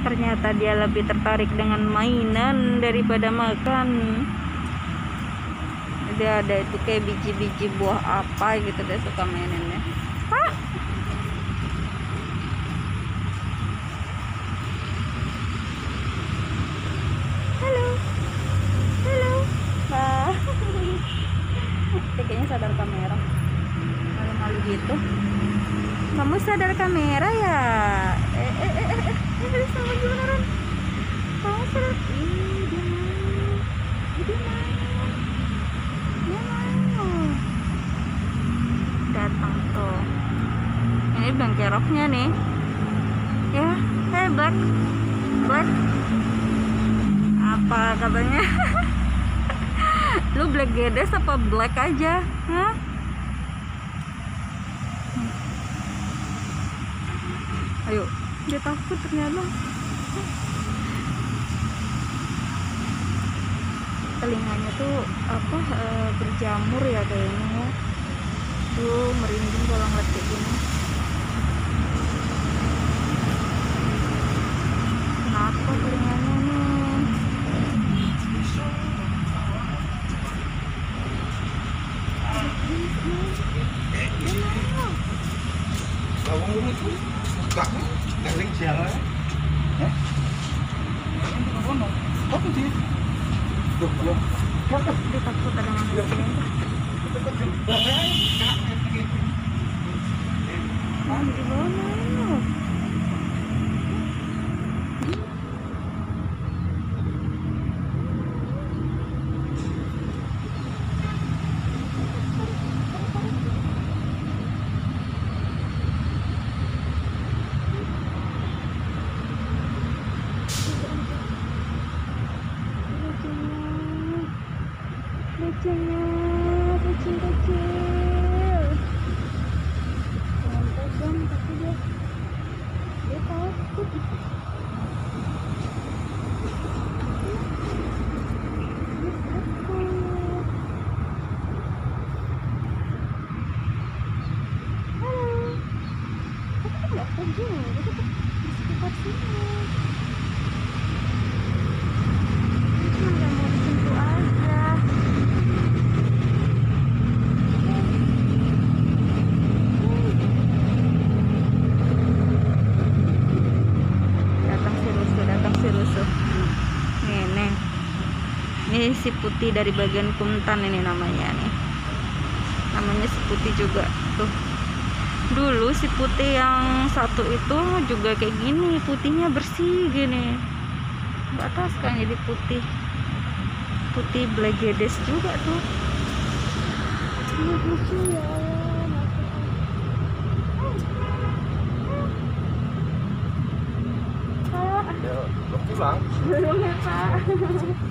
Ternyata dia lebih tertarik dengan mainan daripada makan. Dia ada itu kayak biji-biji buah apa gitu, dia suka mainannya. Hah? Halo, halo, bah. Dia kayaknya sadar kamera, malu-malu gitu. Kamu sadar kamera ya? Sama gimana Ron? Kamu sadar? Dia main. Datang tuh. Ini bangkeroknya nih. Ya, hey Black. Black. Apa katanya? Lu Black Gedes apa Black aja? Hah? Ayo, dia takut ternyata. Telinganya tuh apa berjamur ya kayaknya. Tuh merinding kalau ngeliat kayak gini. Kenapa telinganya nih? Galing siapa? Hah? Apa sih? Dia takut ada manusia. Di mana? Lucunya, kucing kecil. Jangan pegang, tapi dia takut. Halo, tapi nggak pergi, dia tetap di sekitar sini. Cuma nggak mau disentuh aja. Ini si putih dari bagian Kuntan ini namanya nih. Namanya si putih juga tuh. Dulu si putih yang satu itu juga kayak gini, putihnya bersih gini. Nggak tahu sekarang jadi putih. Putih Black Gedes juga tuh. Ini lucu ya. Pulang. Belum ya Pak.